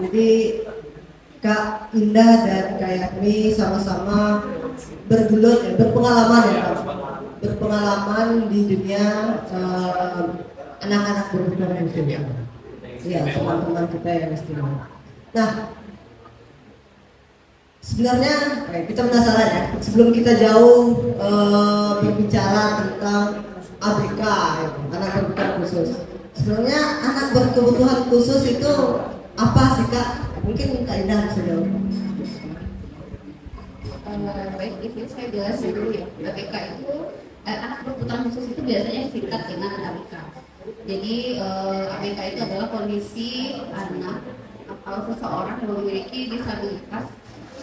Jadi Kak Indah dan Kak Yakni sama-sama bergelut ya, berpengalaman ya Kak. Berpengalaman di dunia anak-anak berkebutuhan khusus ya. Iya, teman-teman kita yang istimewa. Nah, sebenarnya kita penasaran ya, sebelum kita jauh berbicara tentang ABK, ya, anak berkebutuhan khusus. Sebenarnya anak berkebutuhan khusus itu apa sih Kak? Mungkin Kak Indah bisa jawab. Baik, ini saya jelasin dulu ya. ABK itu anak berkebutuhan khusus itu biasanya singkat dengan ABK. Jadi ABK itu adalah kondisi anak atau seseorang yang memiliki disabilitas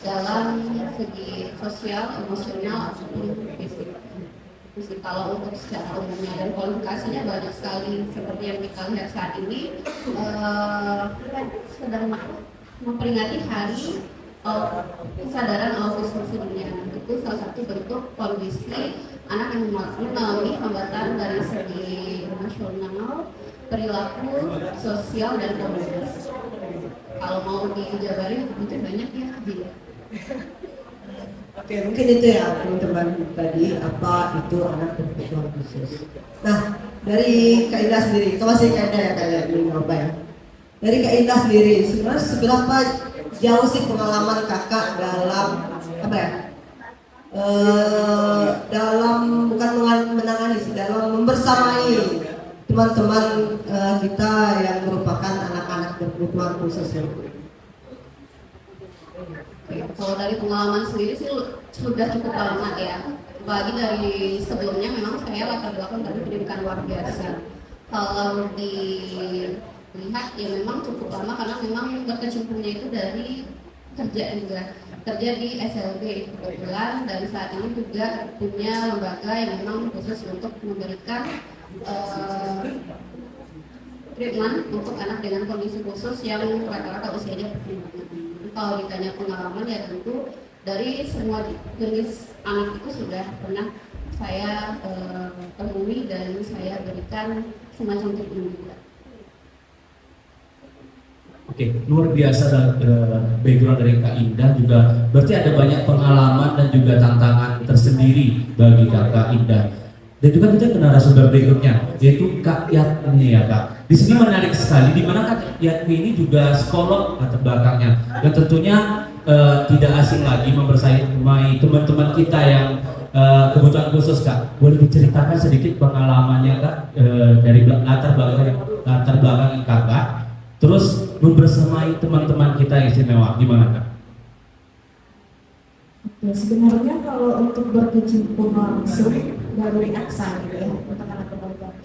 dalam segi sosial, emosional, ataupun fisik. Kalau untuk secara umumnya dan kualifikasinya banyak sekali seperti yang kita lihat saat ini, kita sedang memperingati hari kesadaran autisme sedunia. Itu salah satu bentuk kondisi anak yang mengalami hambatan dari segi emosional, perilaku, sosial, dan komunikasi. Kalau mau dijabarin mungkin banyak ya. Oke, mungkin itu ya teman-teman tadi apa itu anak berkebutuhan khusus. Nah, dari Kak Indah sendiri, itu masih Kak Indah ya kayak ini apa ya? Dari Kak Indah sendiri, sebenarnya seberapa jauh sih pengalaman kakak dalam apa ya? Dalam bukan menangani sih, dalam membersamai teman-teman kita yang merupakan anak-anak berkebutuhan khusus ya. Kalau dari pengalaman sendiri sih sudah cukup lama ya. Apalagi dari sebelumnya memang saya latar belakang dari pendidikan luar biasa. Kalau dilihat ya memang cukup lama karena memang berkecimpungnya itu dari kerja juga. Kerja di SLB kebetulan dan saat ini juga punya lembaga yang memang khusus untuk memberikan treatment untuk anak dengan kondisi khusus yang rata-rata usianya perkembangan. Kalau ditanya pengalaman ya tentu dari semua jenis anak itu sudah pernah saya temui dan saya berikan semacam treatment juga. Oke, luar biasa background dari Kak Indah juga. Berarti ada banyak pengalaman dan juga tantangan tersendiri bagi Kak Indah. Dan juga kita ke narasumber berikutnya, yaitu Kak Yatmi ya Kak. Di sini menarik sekali, di mana Kak Yatmi ini juga psikolog latar belakangnya, dan tentunya tidak asing lagi membersamai teman-teman kita yang kebutuhan khusus Kak. Boleh diceritakan sedikit pengalamannya Kak dari latar belakang Kakak, terus membersamai teman-teman kita yang istimewa, gimana Kak? Ya, sebenarnya kalau untuk berkecimpung langsung dari aksa gitu ya untuk anak berkebutuhan.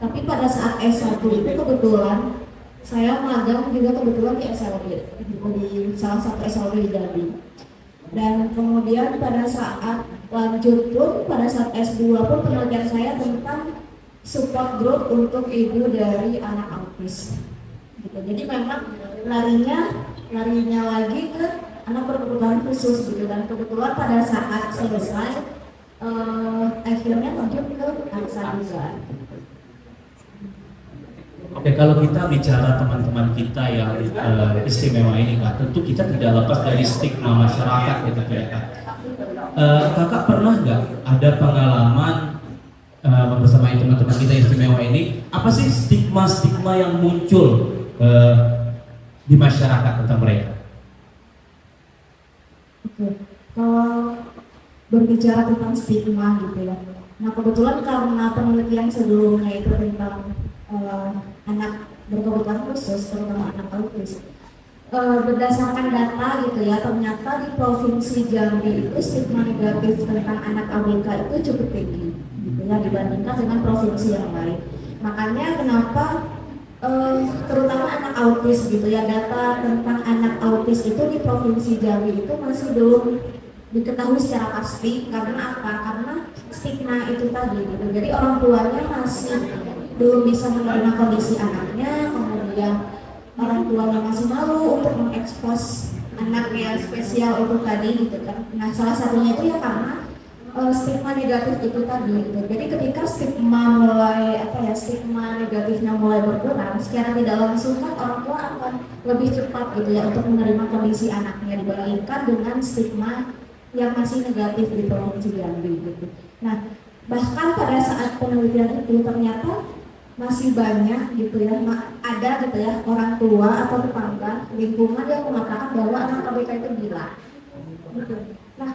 Tapi pada saat S1 itu kebetulan saya magang juga kebetulan di SLB, di salah satu SLB di Jambi. Dan kemudian pada saat lanjut pun pada saat S2 pun penelitian saya tentang support group untuk ibu dari anak autis. Gitu. Jadi memang larinya lagi ke anak berkebutuhan khusus gitu, dan kebetulan pada saat selesai akhirnya lanjut ke aksa juga. Oke, kalau kita bicara teman-teman kita yang istimewa ini Kak, tentu kita tidak lepas dari stigma masyarakat gitu ya Kak. Kakak pernah nggak ada pengalaman membersamai teman-teman kita istimewa ini? Apa sih stigma-stigma yang muncul di masyarakat tentang mereka? Oke, kalau berbicara tentang stigma gitu ya. Nah kebetulan karena penelitian sebelumnya itu tentang anak berkebutuhan khusus, terutama anak autis, berdasarkan data gitu ya, ternyata di provinsi Jambi itu stigma negatif tentang anak ABK itu cukup tinggi gitu ya dibandingkan dengan provinsi yang lain. Makanya kenapa terutama anak autis gitu ya, data tentang anak autis itu di provinsi Jambi itu masih belum diketahui secara pasti. Karena apa? Karena stigma itu tadi gitu. Jadi orang tuanya masih belum bisa menerima kondisi anaknya, kemudian orang tuanya masih malu untuk mengekspos anak yang spesial untuk tadi gitu kan. Nah salah satunya itu ya karena stigma negatif itu tadi gitu. Jadi ketika stigma negatifnya mulai berkurang, secara tidak langsung kan orang tua akan lebih cepat gitu ya untuk menerima kondisi anaknya dibandingkan dengan stigma yang masih negatif di Provinsi Jambi gitu. Nah, bahkan pada saat penelitian itu ternyata masih banyak gitu ya, ada gitu ya orang tua atau tetangga lingkungan yang mengatakan bahwa anak KBK itu gila. Gitu. Nah,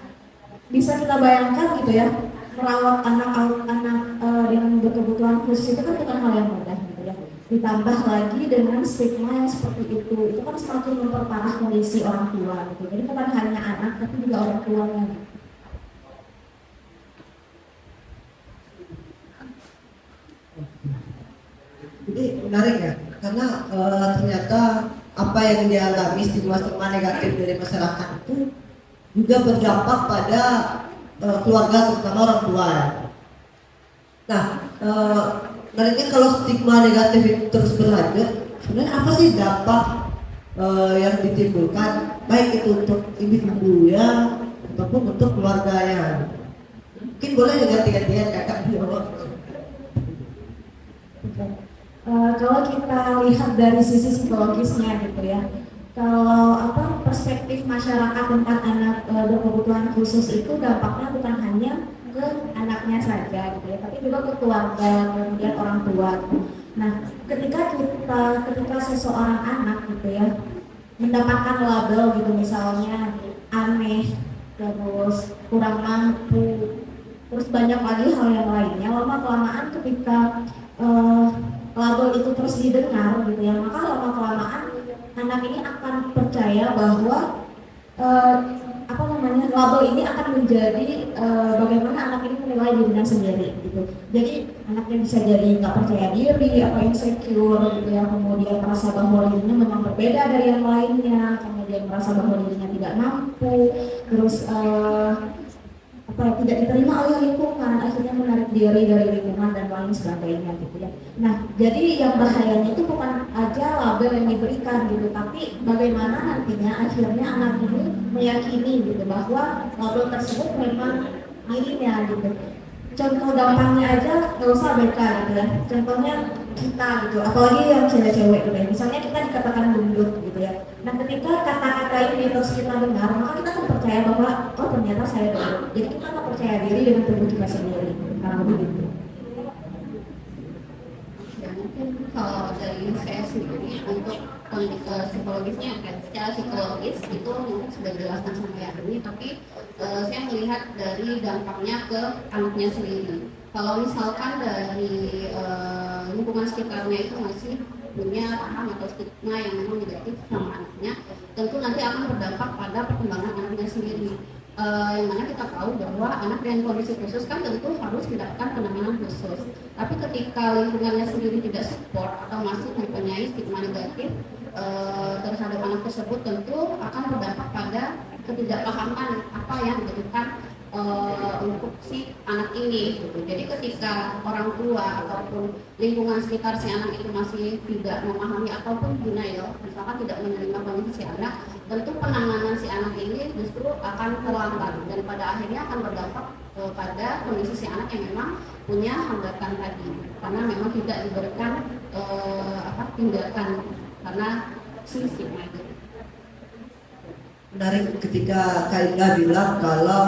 bisa kita bayangkan gitu ya, merawat anak-anak dengan berkebutuhan khusus itu kan bukan hal yang mudah gitu ya. Ditambah lagi dengan stigma yang seperti itu kan semakin memperparah kondisi orang tua gitu. Jadi bukan hanya anak tapi juga orang tuanya. Jadi menarik ya, karena ternyata apa yang dialami stigma-stigma negatif dari masyarakat itu juga berdampak pada keluarga, terutama orang tua. Nah, menariknya kalau stigma negatif itu terus berlanjut, sebenarnya apa sih dampak yang ditimbulkan, baik itu untuk individu ya, ataupun untuk keluarganya? Mungkin boleh ganti-gantian kakak jawab. Kalau kita lihat dari sisi psikologisnya gitu ya, kalau perspektif masyarakat tentang anak berkebutuhan khusus itu dampaknya bukan hanya ke anaknya saja gitu ya, tapi juga ke keluarga, kemudian orang tua. Nah, ketika seseorang anak gitu ya mendapatkan label gitu, misalnya aneh, terus kurang mampu, terus banyak lagi hal yang lainnya, lama kelamaan ketika label itu terus didengar gitu ya, maka lama kelamaan anak ini akan percaya bahwa label ini akan menjadi bagaimana anak ini menilai dirinya sendiri gitu. Jadi anaknya bisa jadi nggak percaya diri atau insecure gitu ya, kemudian merasa bahwa dirinya memang berbeda dari yang lainnya, kemudian merasa bahwa dirinya tidak mampu, terus tidak diterima oleh lingkungan, akhirnya menarik diri dari lingkungan dan lain sebagainya gitu ya. Nah, jadi yang bahayanya itu bukan aja label yang diberikan gitu, tapi bagaimana nantinya akhirnya anak ini meyakini gitu bahwa label tersebut memang dirinya gitu. Contoh gampangnya aja, nggak usah BK gitu ya. Contohnya kita gitu, apalagi yang cewek-cewek gitu ya. Misalnya kita dikatakan gendut gitu ya. Nah, ketika kata-kata ini terus kita dengar, maka kita akan percaya bahwa oh ternyata saya gendut. Jadi kita akan percaya diri dengan tubuh kita sendiri. Karena begitu. Ya, mungkin kalau dari saya sendiri untuk psikologisnya kan, secara psikologis itu mungkin sudah dijelaskan sama ini, tapi saya melihat dari dampaknya ke anaknya sendiri. Kalau misalkan dari lingkungan sekitarnya itu masih punya paham atau stigma yang memang negatif sama anaknya, tentu nanti akan berdampak pada perkembangan anaknya sendiri. Yang mana kita tahu bahwa anak dengan kondisi khusus kan tentu harus mendapatkan penanganan khusus. Tapi ketika lingkungannya sendiri tidak support atau masih mempunyai stigma negatif terhadap anak tersebut, tentu akan berdampak pada ketidakpahaman apa yang dibutuhkan untuk si anak ini gitu. Jadi ketika orang tua ataupun lingkungan sekitar si anak itu masih tidak memahami ataupun denial, misalkan tidak menerima kondisi si anak, tentu penanganan si anak ini justru akan terlambat dan pada akhirnya akan berdampak pada kondisi si anak yang memang punya hambatan tadi, karena memang tidak diberikan tindakan karena si stigma itu. Menarik ketika Kak Indah bilang kalau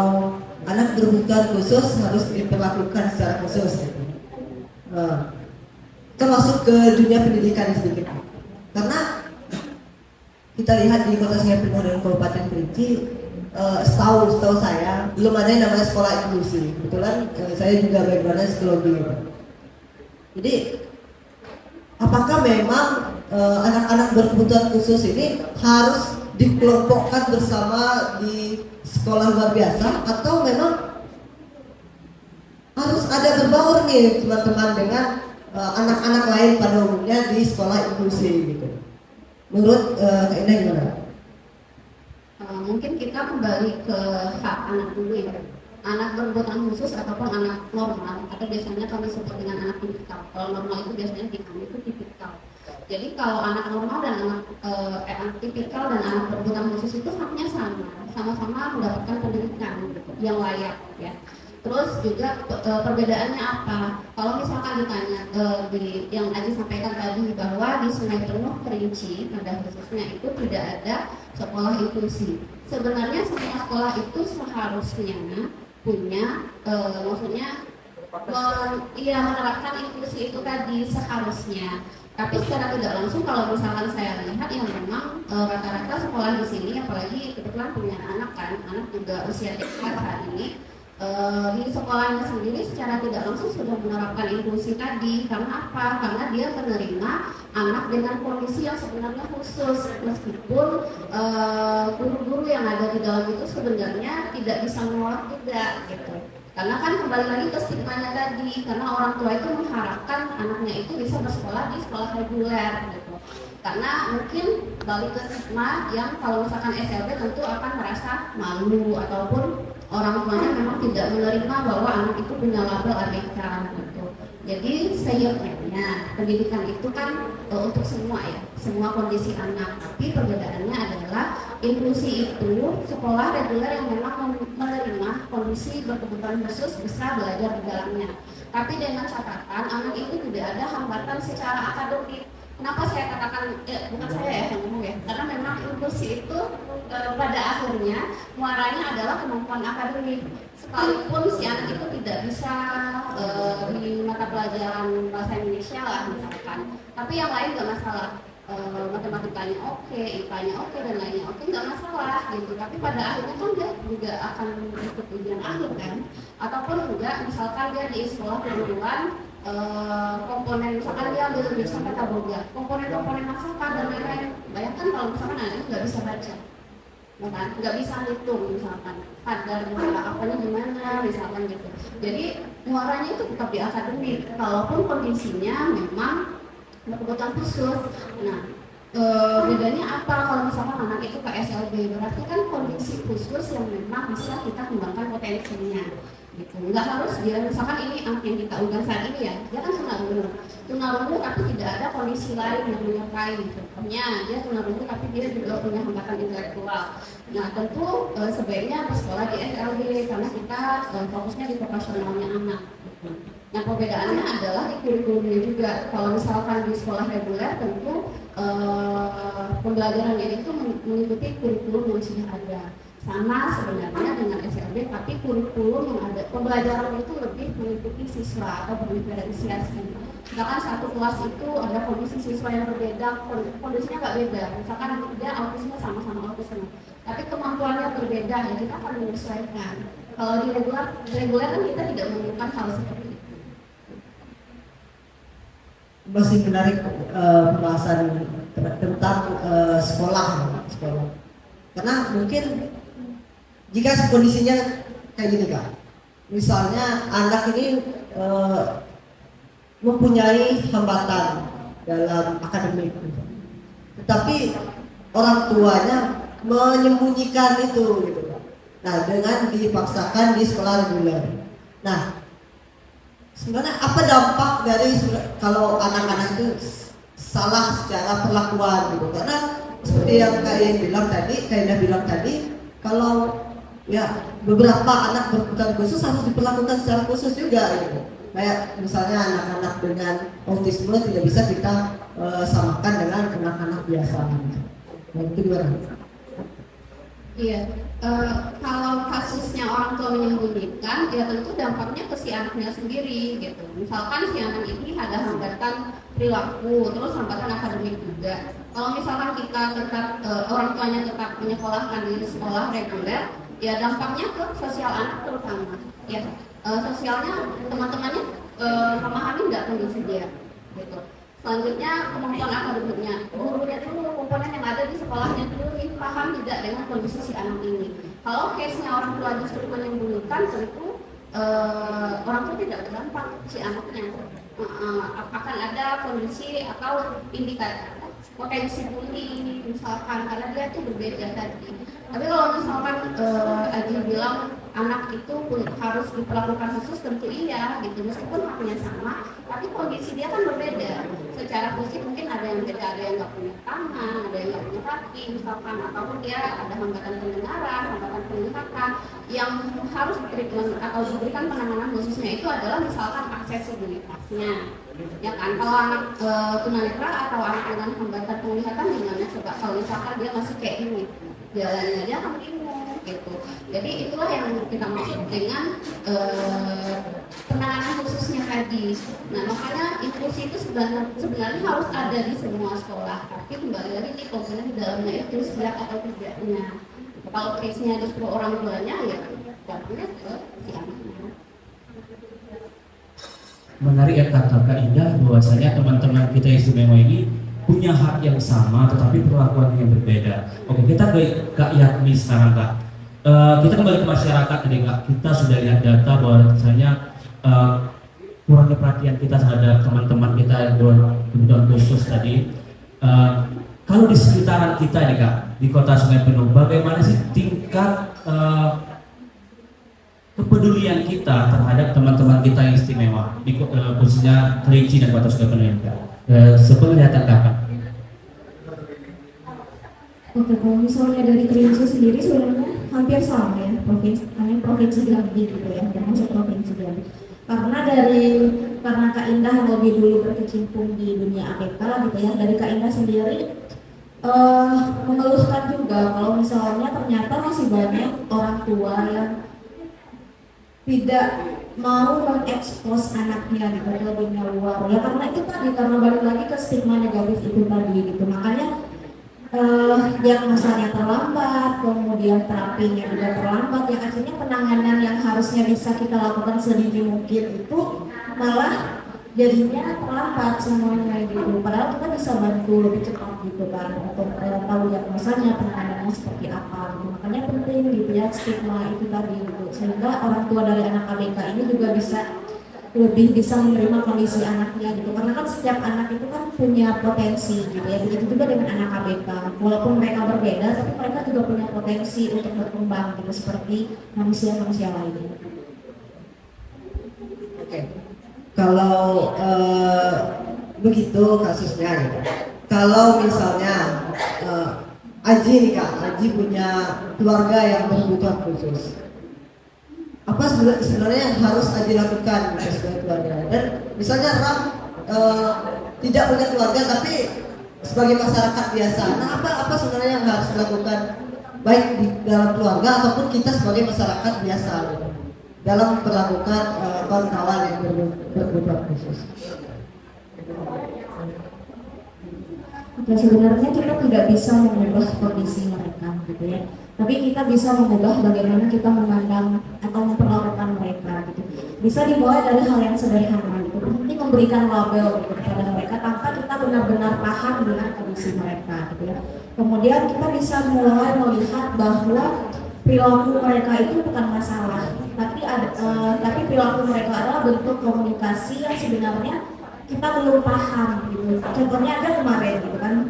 anak berkebutuhan khusus harus diperlakukan secara khusus. Kita masuk ke dunia pendidikan sedikit, karena kita lihat di Kota Singapura dan Kabupaten Kerinci, setahu saya belum ada yang namanya sekolah inklusi. Kebetulan saya juga backgroundnya psikologi. Jadi apakah memang anak-anak berkebutuhan khusus ini harus dikelompokkan bersama di sekolah luar biasa, atau memang harus ada berbaur nih teman-teman dengan anak-anak lain pada umumnya di sekolah inklusi gitu? Menurut Kak Indah gimana? Mungkin kita kembali ke hak anak dulu ya. Anak berkebutuhan khusus ataupun anak normal, atau biasanya kami sebut dengan anak tipikal. Kalau normal itu biasanya di kami itu tipikal. Jadi kalau anak normal dan anak tipikal dan anak berkebutuhan khusus itu haknya sama-sama mendapatkan pendidikan gitu, yang layak ya. Terus juga perbedaannya apa? Kalau misalkan ditanya yang Aji sampaikan tadi bahwa di Sungai Penuh Kerinci pada khususnya itu tidak ada sekolah inklusi. Sebenarnya semua sekolah itu seharusnya punya maksudnya menerapkan inklusi itu tadi seharusnya. Tapi secara tidak langsung kalau misalkan saya lihat yang memang rata-rata sekolah di sini, apalagi kebetulan punya anak kan, anak juga usia TK saat ini, di sekolahnya sendiri secara tidak langsung sudah menerapkan inklusi tadi. Karena apa? Karena dia menerima anak dengan kondisi yang sebenarnya khusus, meskipun guru-guru yang ada di dalam itu sebenarnya tidak bisa menolak juga gitu. Karena kan kembali lagi ke stigmanya tadi, karena orang tua itu mengharapkan anaknya itu bisa bersekolah di sekolah reguler gitu. Karena mungkin balik ke stigma yang kalau misalkan SLB tentu akan merasa malu ataupun orang tuanya memang tidak menerima bahwa anak itu punya label ABK gitu. Jadi seyogyanya pendidikan itu kan untuk semua ya, semua kondisi anak. Tapi perbedaannya adalah inklusi itu sekolah reguler yang memang menerima kondisi berkebutuhan khusus bisa belajar di dalamnya. Tapi dengan catatan anak itu tidak ada hambatan secara akademik. Kenapa saya katakan, bukan saya ya yang ngomong ya, karena memang inklusi itu pada akhirnya muaranya adalah kemampuan akademik. Sekalipun si anak itu tidak bisa di mata pelajaran bahasa Indonesia lah misalkan, tapi yang lain nggak masalah. Matematikanya oke, IPA-nya oke, dan lainnya oke, nggak masalah gitu. Tapi pada akhirnya kan dia juga akan ikut ujian akhir kan, ataupun juga misalkan dia di sekolah kejuruan komponen, misalkan dia ambil jurusan tata boga, komponen-komponen masakan dan lain-lain. Bayangkan kalau misalkan anak nggak bisa baca, nggak bisa hitung misalkan, kadar apanya gimana misalkan gitu. Jadi muaranya itu tetap di akademik, kalaupun kondisinya memang kebutuhan khusus. Nah, bedanya apa kalau misalkan anak itu ke SLB? Berarti kan kondisi khusus yang memang bisa kita kembangkan potensinya. Gitu. Nggak harus dia misalkan ini anak yang kita undang saat ini ya, dia kan tunarungu tapi tidak ada kondisi lain yang menyertai gitu. Dia tunarungu tapi dia juga punya hambatan intelektual. Nah tentu sebaiknya bersekolah di SLB karena kita fokusnya di vokasionalnya anak. Gitu. Nah perbedaannya adalah di kurikulumnya juga. Kalau misalkan di sekolah reguler tentu pembelajarannya itu mengikuti kurikulum yang sudah ada. Sama sebenarnya dengan SLB, tapi kurikulum yang ada pembelajaran itu lebih mengikuti siswa atau berdiferensiasi. Misalkan satu kelas itu ada kondisi siswa yang berbeda, kondisinya nggak beda. Misalkan dia autisme sama-sama autisme, tapi kemampuannya berbeda, ya kita akan menyesuaikan. Kalau di reguler kan kita tidak menemukan hal seperti itu. Masih menarik pembahasan tentang sekolah. Karena mungkin jika kondisinya kayak gini Kak, misalnya anak ini mempunyai hambatan dalam akademik, tetapi orang tuanya menyembunyikan itu gitu Kak. Nah dengan dipaksakan di sekolah reguler. Nah sebenarnya apa dampak dari kalau anak-anak itu salah secara perlakuan gitu? Karena seperti yang Kak Indah bilang tadi, kalau ya beberapa anak berkebutuhan khusus harus diperlakukan secara khusus juga gitu. Kayak misalnya anak-anak dengan autisme tidak bisa kita samakan dengan anak-anak biasa gitu. Nah itu gimana? Iya, kalau kasusnya orang tua menyembunyikan, ya tentu dampaknya ke si anaknya sendiri gitu. Misalkan si anak ini ada hambatan perilaku, terus hambatan akademik juga. Kalau misalkan kita tetap orang tuanya tetap menyekolahkan di sekolah reguler, ya dampaknya ke sosial anak terutama. Ya, sosialnya teman-temannya memahami nggak kondisi dia, gitu. Selanjutnya kemampuan akademiknya, gurunya dulu, komponen yang ada di sekolahnya dulu paham tidak dengan kondisi si anak ini. Kalau case-nya orang tua justru menyembunyikan, tentu orang tua tidak berdampak si anaknya. Akan ada kondisi atau indikator potensi bully misalkan, karena dia itu berbeda tadi. Tapi kalau misalkan Aji bilang anak itu harus diperlakukan khusus, tentu iya gitu, meskipun haknya sama, tapi kondisi dia kan berbeda. Secara fisik mungkin ada yang beda, ada yang nggak punya tangan, ada yang nggak punya kaki misalkan, ataupun dia ada hambatan pendengaran, hambatan penglihatan. Yang harus treatment atau diberikan penanganan khususnya itu adalah misalkan aksesibilitasnya, ya kan. Kalau anak tunanetra atau anak dengan hambatan penglihatan gimana coba, kalau misalkan dia masih kayak ini jalannya, dia akan bingung gitu. Jadi itulah yang kita maksud dengan penanganan khususnya tadi. Nah makanya inklusi itu sebenarnya harus ada di semua sekolah, tapi kembali lagi nih komponen di dalamnya itu siap atau tidaknya. Kalau case-nya justru orang tuanya ya jatuhnya ke si anaknya. Menarik ya kata Kak Indah, bahwasanya teman-teman kita istimewa ini punya hak yang sama tetapi perlakuan yang berbeda. Oke, kita ke Kak Yakni sekarang Kak. Kita kembali ke masyarakat tadi Kak. Kita sudah lihat data bahwasanya kurangnya perhatian kita terhadap teman-teman kita yang berkebutuhan khusus tadi. Kalau di sekitaran kita nih Kak, di Kota Sungai Penuh, bagaimana sih tingkat kepedulian kita terhadap teman-teman kita yang istimewa, khususnya Kerinci dan Kota Sungai Penuh ini Kak? Sepenglihatan Kakak. Oke, kalau misalnya dari Kerinci sendiri sebenarnya hampir sama ya, provinsi Jambi gitu ya, termasuk provinsi Jambi. Karena Kak Indah lebih dulu berkecimpung di dunia APK gitu ya, dari Kak Indah sendiri mengeluhkan juga kalau misalnya ternyata masih banyak orang tua yang tidak mau mengekspos anaknya di dunia luar ya, karena itu tadi, karena balik lagi ke stigma negatif itu tadi gitu. Makanya yang misalnya terlambat, kemudian terapinya juga terlambat, yang akhirnya penanganan yang harusnya bisa kita lakukan sedini mungkin itu malah jadinya terlambat semuanya gitu. Padahal kita bisa bantu lebih cepat gitu kan, untuk tahu diagnosanya, penanganannya seperti apa gitu. Makanya penting gitu ya stigma itu tadi gitu, sehingga orang tua dari anak ABK ini juga lebih bisa menerima kondisi anaknya gitu, karena kan setiap anak itu kan punya potensi gitu ya. Begitu juga dengan anak ABK, walaupun mereka berbeda tapi mereka juga punya potensi untuk berkembang gitu seperti manusia-manusia lainnya. Oke. Kalau begitu kasusnya gitu. Kalau misalnya Aji nih Kak, Aji punya keluarga yang berkebutuhan khusus. Apa sebenarnya yang harus Aji lakukan sebagai keluarga? Dan misalnya Ram tidak punya keluarga tapi sebagai masyarakat biasa. Nah apa sebenarnya yang harus dilakukan baik di dalam keluarga ataupun kita sebagai masyarakat biasa gitu, dalam melakukan kawan-kawan yang berkebutuhan khusus? Ya sebenarnya kita tidak bisa mengubah kondisi mereka gitu ya, tapi kita bisa mengubah bagaimana kita memandang atau memperlakukan mereka gitu. Bisa dimulai dari hal yang sederhana gitu, seperti memberikan label gitu kepada mereka tanpa kita benar-benar paham dengan kondisi mereka gitu ya. Kemudian kita bisa mulai melihat bahwa perilaku mereka itu bukan masalah, tapi perilaku mereka adalah bentuk komunikasi yang sebenarnya kita belum paham gitu. Contohnya ada kemarin gitu kan,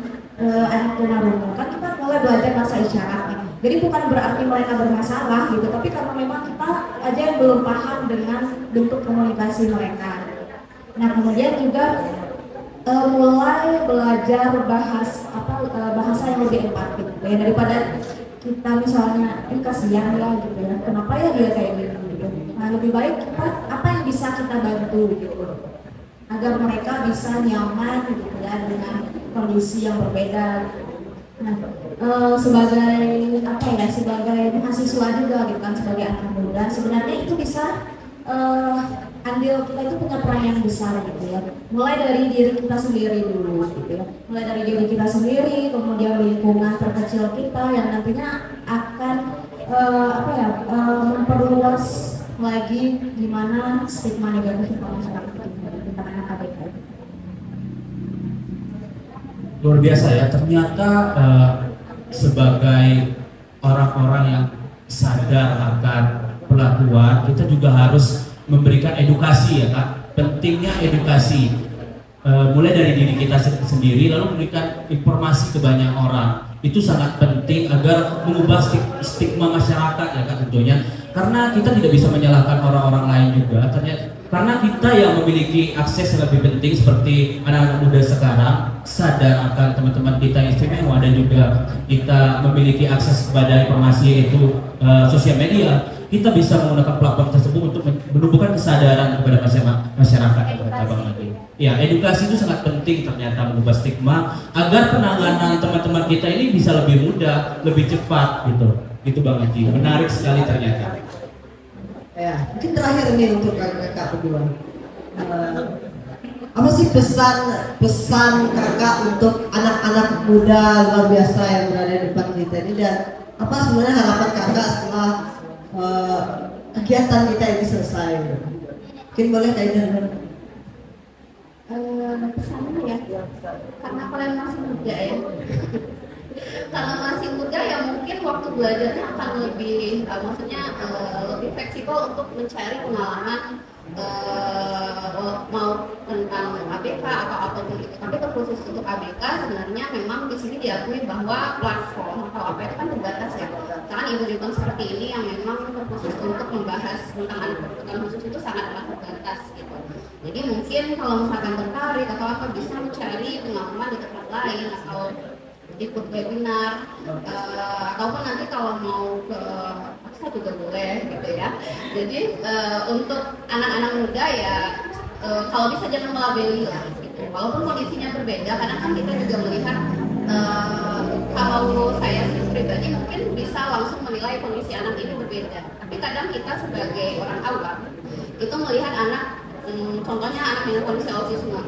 anak tunarungu kan kita mulai belajar bahasa isyarat gitu. Jadi bukan berarti mereka bermasalah gitu, tapi karena memang kita aja yang belum paham dengan bentuk komunikasi mereka. Nah kemudian juga mulai belajar bahasa yang lebih empatik gitu ya, daripada kita misalnya kasihan ya gitu ya, kenapa ya dia kayak gitu. Nah lebih baik kita apa yang bisa kita bantu gitu, agar mereka bisa nyaman gitu ya dengan kondisi yang berbeda. Nah, sebagai mahasiswa juga gitu kan, sebagai anak muda sebenarnya itu bisa andil kita itu punya peran yang besar gitu ya. Mulai dari diri kita sendiri dulu gitu ya. Mulai dari diri kita sendiri, kemudian lingkungan terkecil kita yang nantinya akan memperluas lagi gimana stigma negatif tentang masyarakat tentang anak ABK. Luar biasa ya, ternyata sebagai orang-orang yang sadar akan perlakuan, kita juga harus memberikan edukasi ya Kak. Pentingnya edukasi mulai dari diri kita sendiri, lalu memberikan informasi ke banyak orang. itu sangat penting agar mengubah stigma masyarakat ya Kak tentunya, karena kita tidak bisa menyalahkan orang-orang lain juga ternyata, karena kita yang memiliki akses yang lebih penting seperti anak-anak muda sekarang sadar akan teman-teman kita yang istimewa dan juga kita memiliki akses kepada informasi yaitu sosial media. Kita bisa menggunakan platform tersebut untuk menumbuhkan kesadaran kepada masyarakat. Abang lagi. Ya, edukasi itu sangat penting ternyata mengubah stigma agar penanganan teman-teman kita ini bisa lebih mudah, lebih cepat gitu. Itu Bang Haji. Menarik sekali ternyata. Ya, mungkin terakhir nih untuk kakak berdua. Apa sih pesan kakak untuk anak-anak muda luar biasa yang berada di depan kita ini, dan apa sebenarnya harapan kakak setelah kegiatan kita ini selesai? Mungkin boleh kaitan Pesannya ya, karena kalian masih muda ya. Karena masih muda ya mungkin waktu belajarnya akan lebih, lebih fleksibel untuk mencari pengalaman mau tentang ABK atau apapun itu. Tapi khusus untuk ABK sebenarnya memang di sini diakui bahwa platform atau apa itu kan terbatas ya. Karena event-event seperti ini yang memang khusus untuk membahas tentang anak berkebutuhan khusus itu sangatlah terbatas gitu. Jadi mungkin kalau misalkan tertarik atau apa bisa mencari pengalaman di tempat lain atau ikut webinar ataupun nanti kalau mau ke saya juga boleh gitu ya. Jadi untuk anak-anak muda ya kalau bisa jangan melabeli lah gitu. Walaupun kondisinya berbeda, karena kan kita juga melihat kalau saya pribadi mungkin bisa langsung menilai kondisi anak ini berbeda. Tapi kadang kita sebagai orang awam itu melihat anak, contohnya anak dengan kondisi autisme,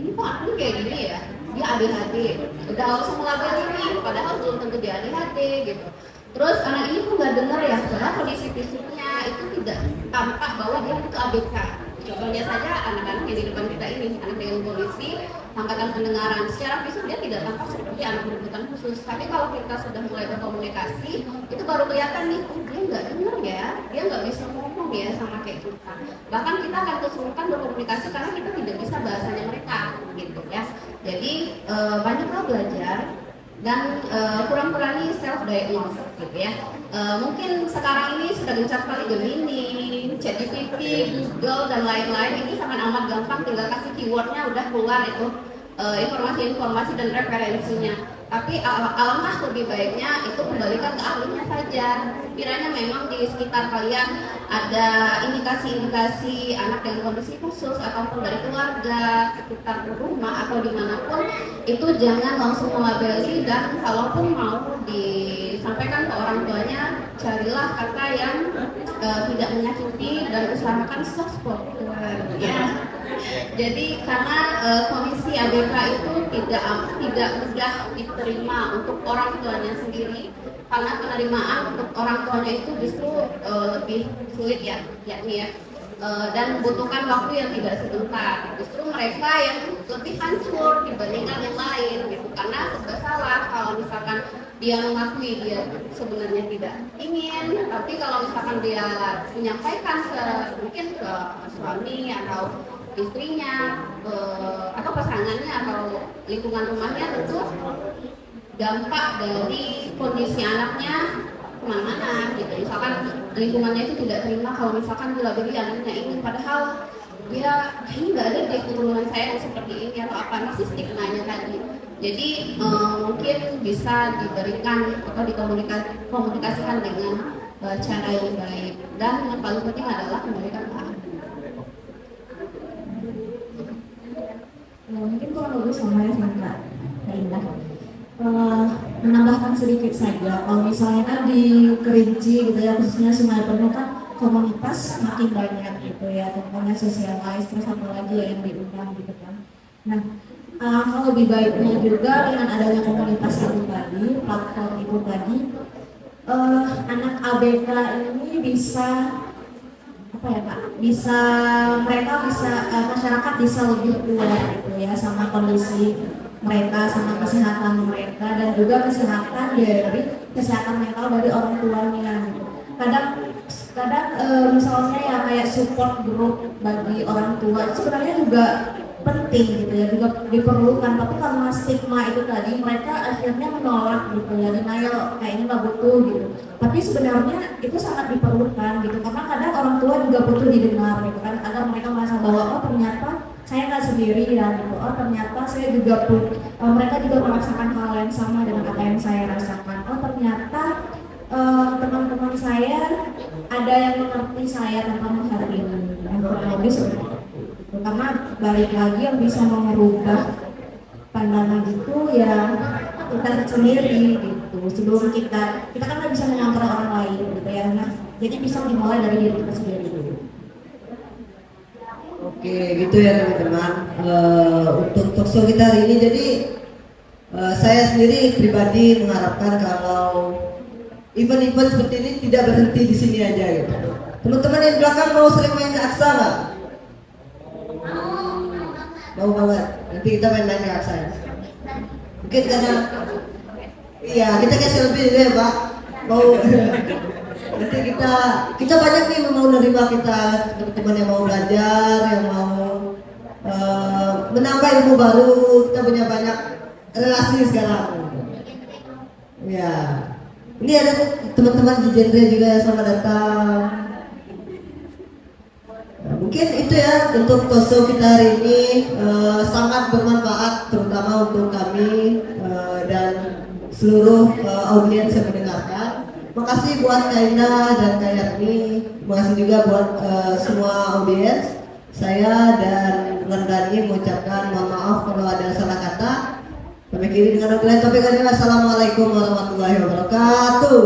ini kok anaknya kayak gini ya, dia ADHD, udah langsung melabeli ini, padahal belum tentu dia ADHD gitu. Terus anak ini kok nggak dengar ya, padahal kondisi fisiknya itu tidak tampak bahwa dia itu ABK. Contohnya saja anak-anak yang di depan kita ini, anak dengan kondisi hambatan pendengaran, secara fisik dia tidak tampak seperti anak berkebutuhan khusus. Tapi kalau kita sudah mulai berkomunikasi, itu baru kelihatan nih, oh dia nggak dengar ya, dia nggak bisa ngomong ya sama kayak kita. Bahkan kita akan kesulitan berkomunikasi karena kita tidak bisa bahasanya mereka, gitu ya. Jadi banyaklah belajar dan kurang-kurangi self diagnose gitu ya. Mungkin sekarang ini sudah gencar sekali Gemini, ChatGPT, Google dan lain-lain, ini sangat amat gampang, tinggal kasih keywordnya udah keluar itu informasi-informasi dan referensinya. Tapi alangkah lebih baiknya itu kembalikan ke ahlinya saja. Kiranya memang di sekitar kalian ada indikasi-indikasi anak dengan kondisi khusus ataupun dari keluarga, sekitar rumah atau dimanapun, itu jangan langsung melabeli, dan kalaupun mau disampaikan ke orang tuanya, carilah kata yang tidak menyakiti dan usahakan soft spoken ya. Jadi karena kondisi ABK itu tidak mudah diterima untuk orang tuanya sendiri, karena penerimaan untuk orang tuanya itu justru lebih sulit ya, yakni ya, dan membutuhkan waktu yang tidak sebentar. Justru mereka yang lebih hancur dibandingkan yang lain gitu, karena serba salah kalau misalkan dia mengakui dia sebenarnya tidak ingin, tapi kalau misalkan dia menyampaikan mungkin ke suami atau istrinya atau pasangannya atau lingkungan rumahnya, tentu dampak dari kondisi anaknya kemana-mana gitu. Misalkan lingkungannya itu tidak terima kalau misalkan dilabeli anaknya ini, padahal dia ini nggak ada deh keturunan saya yang seperti ini atau apa, masih stigmanya tadi. Jadi mungkin bisa diberikan atau dikomunikasikan dengan cara yang baik, dan yang paling penting adalah memberikan paham. Mungkin kurang lebih sama ya sama Kak Indah. Menambahkan sedikit saja, kalau misalnya kan di Kerinci gitu ya, khususnya Sungai Penuh kan komunitas makin banyak gitu ya, contohnya socialize, terus apa lagi ya yang diundang gitu kan. Nah, kalau lebih baiknya juga dengan adanya komunitas itu tadi, platform itu tadi, anak ABK ini bisa apa ya Kak, masyarakat bisa lebih aware gitu ya sama kondisi mereka, sama kesehatan mereka, dan juga kesehatan mental dari orang tuanya gitu. Kadang misalnya ya kayak support group bagi orang tua sebenarnya juga penting gitu ya, juga diperlukan, tapi karena stigma itu tadi mereka akhirnya menolak gitu ya, denial kayaknya nggak butuh gitu. Tapi sebenarnya itu sangat diperlukan gitu, karena kadang orang tua juga butuh didengar gitu kan, agar mereka merasa bahwa oh ternyata saya nggak sendiri ya gitu, oh ternyata saya juga pun mereka juga merasakan hal yang sama dengan apa yang saya rasakan, oh ternyata teman-teman saya ada yang mengerti saya tentang hal ini, yang kurang lebih seperti itu. Karena balik lagi yang bisa merubah pandangan itu ya kita sendiri gitu. Sebelum kita kan nggak bisa mengontrol orang lain gitu ya. Nah, jadi bisa dimulai dari diri kita sendiri dulu. Oke, gitu ya teman-teman. Untuk talkshow kita hari ini, jadi saya sendiri pribadi mengharapkan kalau event-event seperti ini tidak berhenti di sini aja gitu. Teman-teman yang di belakang mau sering main ke Aksa nggak? Mau banget. Nanti kita main-main ke Aksa. Mungkin karena iya kita kayak selfie deh Pak. Mau nanti kita banyak nih mau menerima kita teman-teman yang mau belajar, yang mau menambah ilmu baru. Kita punya banyak relasi sekarang. Ya. Ini ada teman-teman di genre juga, selamat datang. Nah, mungkin itu ya untuk talkshow kita hari ini sangat bermanfaat terutama untuk kami dan seluruh audiens yang mendengarkan. Makasih buat Kaina dan Kak Yarni, makasih juga buat semua audiens. Saya dan Rendani mengucapkan mohon maaf kalau ada salah kata. Kami kiri dengan lain topik. Assalamualaikum warahmatullahi wabarakatuh.